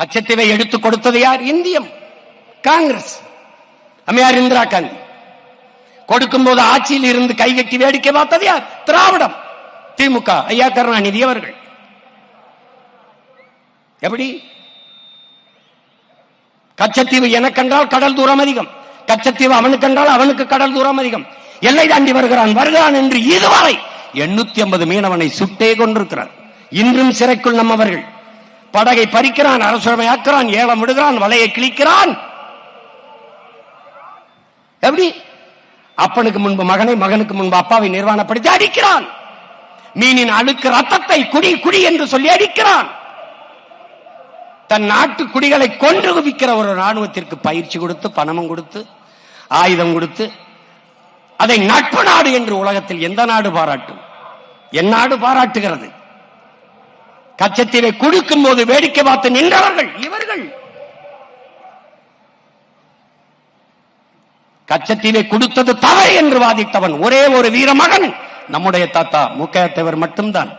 கச்சத்தீவை எடுத்துக் கொடுத்தது யார்? இந்தியம், காங்கிரஸ், அம்மையார் இந்திரா காந்தி. கொடுக்கும் போது ஆட்சியில் இருந்து கைகட்டி வேடிக்கை பார்த்தது யார்? திராவிடம், திமுக, ஐயா கருணாநிதி அவர்கள். எப்படி? கச்சத்தீவு எனக்கென்றால் கடல் தூரம் அதிகம், கச்சத்தீவு அவனுக்கென்றால் அவனுக்கு கடல் தூரம் அதிகம். எல்லை தாண்டி வருகிறான் என்று இதுவரை 850 மீனவனை சுட்டே கொண்டிருக்கிறார். இன்றும் சிறைக்குள் நம்மவர்கள். படகை பறிக்கிறான், அரசுமையாக்குறான், ஏலம் விடுகிறான், வலையை கிழிக்கிறான். எப்படி? அப்பனுக்கு முன்பு மகனை, மகனுக்கு முன்பு அப்பாவை நிர்வாணப்படுத்தி அடிக்கிறான். மீனின் அழுக்கு ரத்தத்தை குடி குடி என்று சொல்லி அடிக்கிறான். தன் நாட்டு குடிகளை கொன்று குவிக்கிற ஒரு ராணுவத்திற்கு பயிற்சி கொடுத்து, பணமும் கொடுத்து, ஆயுதம் கொடுத்து, அதை நட்பு நாடு என்று உலகத்தில் எந்த நாடு பாராட்டும்? என் நாடு பாராட்டுகிறது. கச்சத்தீவை கொடுக்கும் போது வேடிக்கை பார்த்து நின்றவர்கள் இவர்கள். கச்சத்தீவை கொடுத்தது தவறு என்று வாதிட்டவன் ஒரே ஒரு வீர மகன் நம்முடைய தாத்தா முக்கையா தேவர் மட்டும்தான்.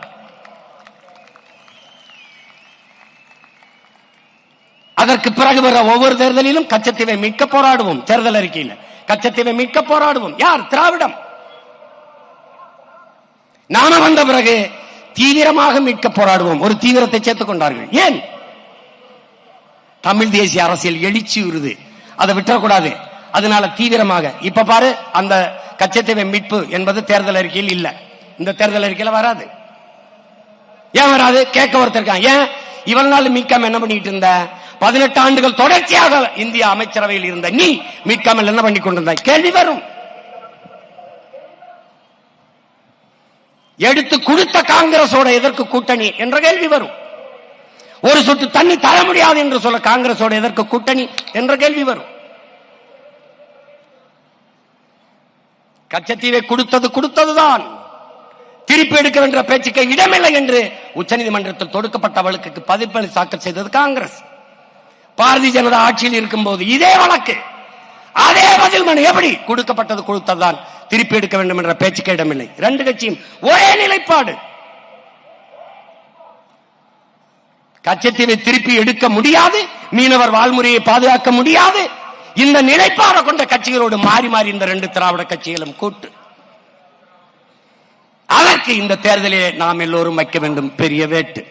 அதற்கு பிறகு வர ஒவ்வொரு தேர்தலிலும் கச்சத்தீவை மீட்க போராடுவோம். தேர்தல் அறிக்கையில் கச்சத்தீவை மீட்க போராடுவோம். யார்? திராவிடம். நாம வந்த பிறகு தீவிரமாக மீட்க போராடுவோம். ஒரு தீவிரத்தை சேர்த்துக் கொண்டார்கள். ஏன்? தமிழ் தேசிய அரசியல் எழுச்சி வருது, அதை விட்டக்கூடாது. அதனால தீவிரமாக இப்ப பாரு, அந்த கச்சத்தீவை மீட்பு என்பது தேர்தல் அறிக்கையில் இல்ல. இந்த தேர்தல் அறிக்கையில வராது. ஏன் வராது? கேட்க ஒருத்தர். ஏன் இவ்வளவு நாள் மீட்காம என்ன பண்ணிட்டு இருந்த? 18 ஆண்டுகள் தொடர்ச்சியாக இந்திய அமைச்சரவையில் இருந்த நீ மீட்காமல் என்ன பண்ணி கொண்டிருந்த? கேள்வி வரும். எடுத்து கொடுத்த காங்கிரசோட எதற்கு கூட்டணி என்ற கேள்வி வரும். ஒரு சொட்டு தண்ணி தர முடியாது என்று சொல்ல காங்கிரசோட எதற்கு கூட்டணி என்ற கேள்வி வரும். கச்சத்தீவை கொடுத்ததுதான். திருப்பி எடுக்க வேண்டிய பேச்சுக்கு இடமில்லை என்று உச்சநீதிமன்றத்தில் தொடுக்கப்பட்ட வழக்குக்கு பதிப்பளி தாக்கல் செய்தது காங்கிரஸ். பாரதிய ஜனதா ஆட்சியில் இருக்கும் போது இதே வழக்கு, அதே பதில் மனு. எப்படி? கொடுத்ததுதான், திருப்பி எடுக்க வேண்டும் என்ற பேச்சுக்கு இடமில்லை. ரெண்டு கட்சியும் ஒரே நிலைப்பாடு. கச்சத்தீவை திருப்பி எடுக்க முடியாது, மீனவர் வாழ்முறையை பாதுகாக்க முடியாது. இந்த நிலைப்பாடு கொண்ட கட்சிகளோடு மாறி மாறி இந்த ரெண்டு திராவிட கட்சிகளும் கூட்டு. அதற்கு இந்த தேர்தலில் நாம் எல்லோரும் வைக்க வேண்டும் பெரிய வேட்டு.